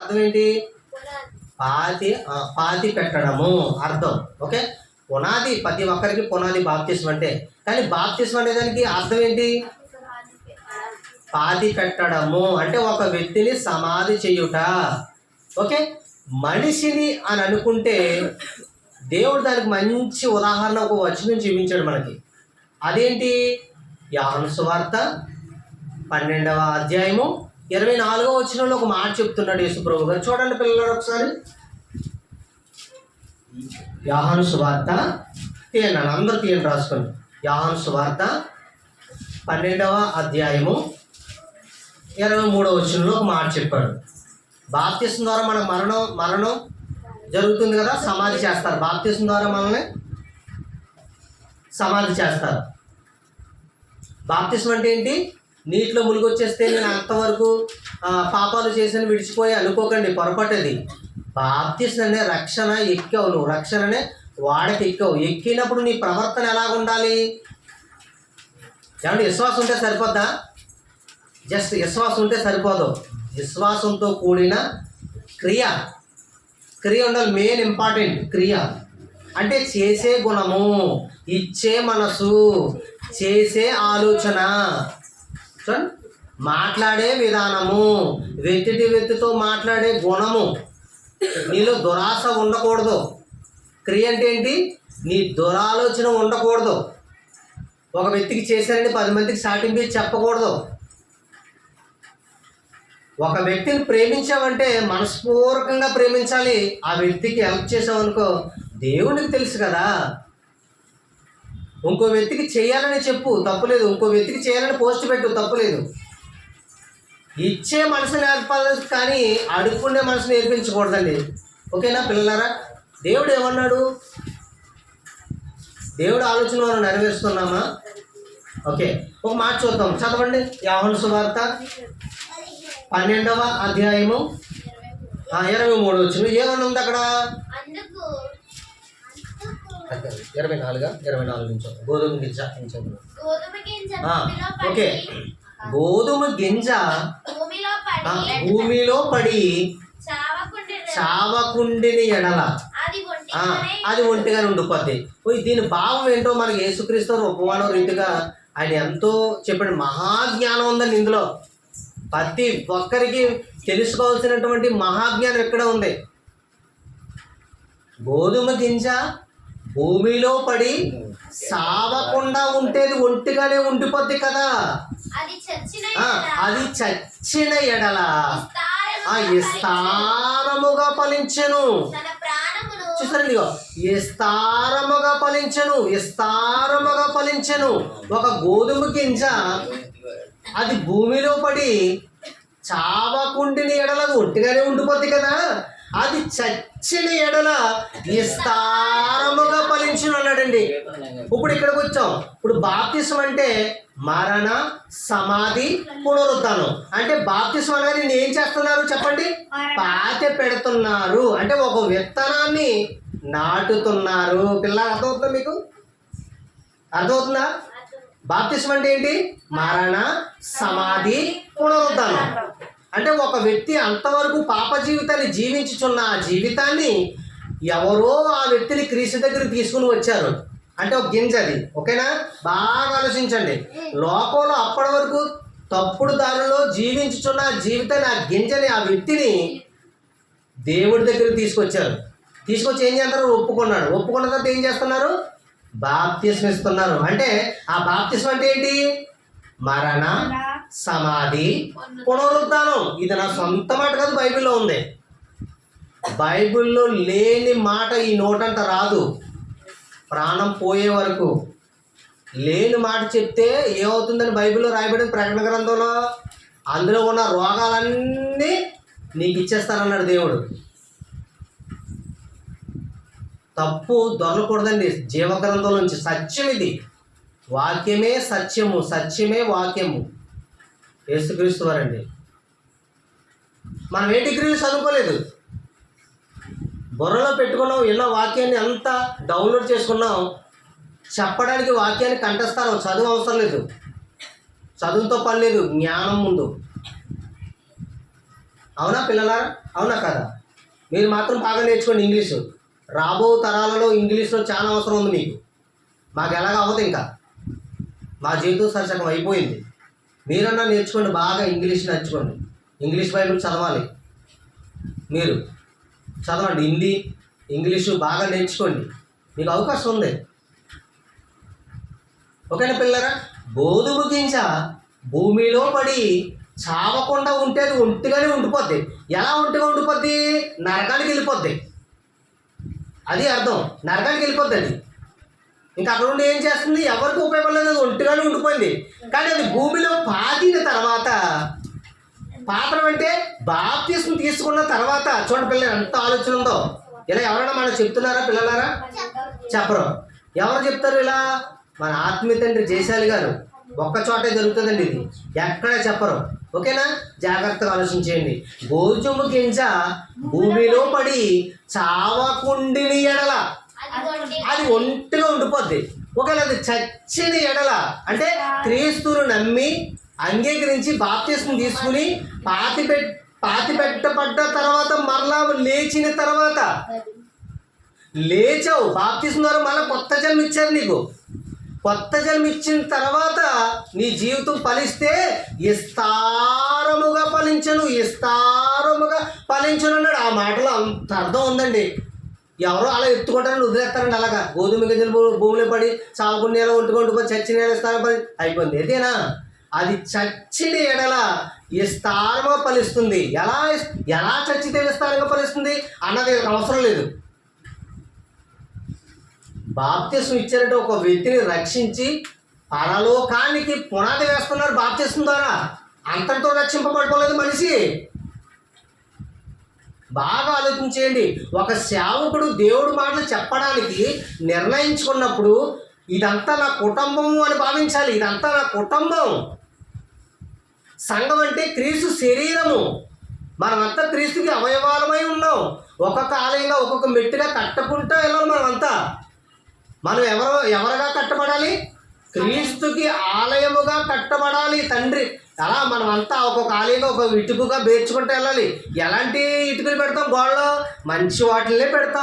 అర్థం ఏంటి? పాతి పెట్టడము అర్థం. ఓకే, పునాది, ప్రతి ఒక్కరికి పునాది బాప్తిస్మం అంటే. కానీ బాప్తిస్మం అనే దానికి అర్థం ఏంటి? పాతి పెట్టడము అంటే ఒక వ్యక్తిని సమాధి చేయుట. ఓకే, మనిషిని అని అనుకుంటే దేవుడు దానికి మంచి ఉదాహరణ ఒక వచనం చూపించాడు మనకి. అదేంటి? యోహాను సువార్త 12వ అధ్యాయము 24వ వచనంలో ఒక మాట చెప్తున్నాడు యేసుప్రభు గారు. చూడండి పిల్లలు ఒకసారి. యోహాను సువార్త తీయండి, అందరూ తీయండి, రాసుకోండి. యోహాను సువార్త 12వ అధ్యాయము 23వ వచనంలో ఒక మాట చెప్పాడు. బాప్తిస్మం ద్వారా మనకు మరణం జరుగుతుంది కదా, సమాధి చేస్తారు. బాప్తిస్మం ద్వారా మనల్ని సమాధి చేస్తారు. బాప్తిస్మం అంటే ఏంటి? నీటిలో మునిగొచ్చేస్తే నేను అంతవరకు పాపాలు చేసిన విడిచిపోయి అనుకోకండి, పొరపాటది. బాప్తిస్మం అనే రక్షణ ఎక్కావు నువ్వు, రక్షణనే వాడకి ఎక్కావు. ఎక్కినప్పుడు నీ ప్రవర్తన ఎలాగ ఉండాలి? ఏమంటే విశ్వాసం ఉంటే సరిపోద్దా? జస్ట్ విశ్వాసం ఉంటే సరిపోదు. విశ్వాసంతో కూడిన క్రియ ఉండాలి. మెయిన్ ఇంపార్టెంట్ క్రియ అంటే చేసే గుణము, ఇచ్చే మనసు, చేసే ఆలోచన, మాట్లాడే విధానము, వ్యక్తితో మాట్లాడే గుణము. నీలో దురాశ ఉండకూడదు. క్రియ అంటే ఏంటి? నీ దురాలోచన ఉండకూడదు. ఒక వ్యక్తికి చేశారని 10 మందికి సాటింపు చెప్పకూడదు. ఒక వ్యక్తిని ప్రేమించావంటే మనస్పూర్వకంగా ప్రేమించాలి. ఆ వ్యక్తికి హెల్ప్ చేసావనుకో, దేవునికి తెలుసు కదా. ఇంకో వ్యక్తికి చేయాలని చెప్పు, తప్పులేదు. ఇంకో వ్యక్తికి చేయాలని పోస్ట్ పెట్టు, తప్పులేదు. ఇచ్చే మనసు నేర్పాలి కానీ అడుక్కుండే మనసు నేర్పించకూడదండి. ఓకేనా పిల్లలారా? దేవుడు ఏమన్నాడు? దేవుడు ఆలోచన మనం నెరవేరుస్తున్నామా? ఓకే, ఒక మాట చూద్దాం, చదవండి. యోహాను సువార్త 12వ అధ్యాయము 23వ వచనం ఏమన్నా ఉంది అక్కడ? 24 నుంచి గోధుమ గింజ. ఓకే, గోధుమ గింజ భూమిలో పడి చావకుండిని ఎడల అది ఒంటిగా ఉండిపోద్ది. దీని భావం ఏంటో మనకి యేసుక్రీస్తు ఉపమానం రీతిగా ఆయన ఎంతో చెప్పాడు. మహాజ్ఞానం ఉందండి ఇందులో. ప్రతి ఒక్కరికి తెలుసుకోవాల్సినటువంటి మహాజ్ఞానం ఎక్కడ ఉంది. గోధుమ గింజ భూమిలో పడి సావకుండా ఉంటేది ఒంటిగానే ఉండిపోద్ది కదా. అది చచ్చిన ఎడల విస్తారముగా ఫలించెను. చూసారండి, విస్తారముగా ఫలించెను. ఒక గోధుమ గింజ అది భూమిలో పడి చావకుండిన ఎడల ఒంటిగానే ఉండిపోద్ది కదా. అది చచ్చిన ఎడల విస్తారముగా ఫలించును అన్నాడండి. ఇప్పుడు ఇక్కడికి వచ్చాం. ఇప్పుడు బాప్తిస్మం అంటే మరణ, సమాధి, పునరుద్ధానం. అంటే బాప్తిస్మం అనగా నేను ఏం చేస్తున్నారు చెప్పండి? పాతి పెడుతున్నారు. అంటే ఒక విత్తనాన్ని నాటుతున్నారు. పిల్ల అర్థమవుతుందా మీకు? అర్థమవుతుందా? బాప్తిస్మం అంటే ఏంటి? మరణ, సమాధి, పునరుద్ధానం. అంటే ఒక వ్యక్తి అంతవరకు పాప జీవితాన్ని జీవించుచున్న ఆ జీవితాన్ని ఎవరో ఆ వ్యక్తిని క్రీస్తు దగ్గరికి తీసుకుని వచ్చారు. అంటే ఒక గింజ అది. ఓకేనా? బాగా ఆలోచించండి. లోకంలో అప్పటి వరకు తప్పుడు దారిలో జీవించుచున్న ఆ జీవితాన్ని, ఆ గింజని, ఆ వ్యక్తిని దేవుడి దగ్గరికి తీసుకొచ్చారు. తీసుకొచ్చి ఏం చేస్తారు? ఒప్పుకున్నాడు. ఒప్పుకున్న తర్వాత ఏం చేస్తున్నారు? బాప్తిస్మం ఇస్తున్నారు. అంటే ఆ బాప్తిస్మం అంటే ఏంటి? మరణ, సమాధి, పునరుద్ధానం. ఇది నా సొంత మాట కాదు, బైబిల్లో ఉంది. బైబిల్లో లేని మాట ఈ నోటంట రాదు. ప్రాణం పోయే వరకు లేని మాట చెప్తే ఏమవుతుందని బైబిల్లో రాయబడింది. ప్రకటన గ్రంథంలో అందులో ఉన్న రోగాలన్నీ నీకు ఇచ్చేస్తానన్నాడు దేవుడు. తప్పు దొరకకూడదండి జీవగ్రంథం నుంచి. సత్యం ఇది. వాక్యమే సత్యము, సత్యమే వాక్యము. యేసుక్రీస్తు వారండి. మనం ఏ డిగ్రీలు చదువుకోలేదు, బుర్రలో పెట్టుకున్నాం. ఎన్నో వాక్యాన్ని అంతా డౌన్లోడ్ చేసుకున్నాం. చెప్పడానికి వాక్యాన్ని కంఠస్థానం, చదువు అవసరం లేదు. చదువుతో పని లేదు, జ్ఞానం ముందు. అవునా పిల్లలారా? అవునా కదా? మీరు మాత్రం బాగా నేర్చుకోండి ఇంగ్లీషు. రాబో తరాలలో ఇంగ్లీష్లో చాలా అవసరం ఉంది మీకు. మాకు ఎలాగ అవ్వదు, ఇంకా మా జీవితం సరిసగం అయిపోయింది. మీరన్నా నేర్చుకోండి, బాగా ఇంగ్లీష్ నేర్చుకోండి. ఇంగ్లీష్ బైబిల్ చదవాలి, మీరు చదవండి. హిందీ ఇంగ్లీషు బాగా నేర్చుకోండి, మీకు అవకాశం ఉంది. ఓకేనా పిల్లరా? గోధుమ గింజ భూమిలో పడి చావకుండా ఉంటే అది ఒంటిగానే ఉండిపోద్ది. ఎలా ఒంటిగా ఉండిపోద్ది? నరకానికి వెళ్ళిపోద్ది. అది అర్థం, నరకానికి వెళ్ళిపోద్ది అది. ఇంకా అక్కడ ఉండి ఏం చేస్తుంది? ఎవరికి ఉపయోగపడలేదు, అది ఒంటిగానే ఉండిపోయింది. కానీ అది భూమిలో పాతిన తర్వాత, పాత్రం అంటే బాప్తిస్మం తీసుకున్న తర్వాత, చూడండి పిల్లలు ఎంత ఆలోచన ఉందో. ఇలా ఎవరైనా మనం చెప్తున్నారా పిల్లలారా? చెప్పరు. ఎవరు చెప్తారు ఇలా? మన ఆత్మీయ తండ్రి జయశాలి గారు. ఒక్క చోటే జరుగుతుందండి ఇది, ఎక్కడ చెప్పరు. ఓకేనా? జాగ్రత్తగా ఆలోచించేయండి. గోధుమ గింజ భూమిలో పడి చావకుండిని ఎడల అది ఒంటిగా ఉండిపోద్ది. ఒకవేళ అది చచ్చిన ఎడల అంటే క్రీస్తును నమ్మి అంగీకరించి బాప్తిస్మం తీసుకుని పాతి పెట్టబడ్డ తర్వాత, మరలా లేచిన తర్వాత, లేచావు బాప్తిస్మం ద్వారా, మళ్ళీ కొత్త జన్మ ఇచ్చారు నీకు. కొత్త జన్మ ఇచ్చిన తర్వాత నీ జీవితం ఫలిస్తే విస్తారముగా ఫలించను, విస్తారముగా ఫలించను అన్నాడు. ఆ మాటలో అంత అర్థం ఉందండి. ఎవరో అలా ఎత్తుకుంటారని వదిలేస్తారండి. అలాగా గోధుమ గింజలు భూమిలో పడి చావుకుని నేల ఒంటుకొని చచ్చిన నేల స్థానం పడి అయిపోయింది. ఏదేనా? అది చచ్చిన ఎడల విస్తారంగా ఫలిస్తుంది. ఎలా చచ్చితే విస్తారంగా ఫలిస్తుంది అన్నది అవసరం లేదు. బాప్తిస్మం ఇచ్చారంటే ఒక వ్యక్తిని రక్షించి పరలోకానికి పునాది వేస్తున్నారు బాప్తిస్మం ద్వారా. అంతటితో రక్షింపబడుకోలేదు మనిషి. బాగా ఆలోచించేయండి. ఒక సేవకుడు దేవుడి మాటలు చెప్పడానికి నిర్ణయించుకున్నప్పుడు ఇదంతా నా కుటుంబము అని భావించాలి. ఇదంతా నా కుటుంబం. సంఘం అంటే క్రీస్తు శరీరము. మనమంతా క్రీస్తుకి అవయవాలమై ఉన్నాం. ఒక్కొక్క ఆలయంగా ఒక్కొక్క మెట్టుగా కట్టుకుంటూ వెళ్ళాలి. మనం ఎవరుగా కట్టబడాలి? క్రీస్తుకి ఆలయముగా కట్టబడాలి. తండ్రి అలా మనమంతా ఒక్కొక్క ఆలయంగా ఒక ఇటుకగా పేర్చుకుంటూ వెళ్ళాలి. ఎలాంటి ఇటుకలు పెడతాం? గోడలో మంచి వాటిల్లే పెడతాం.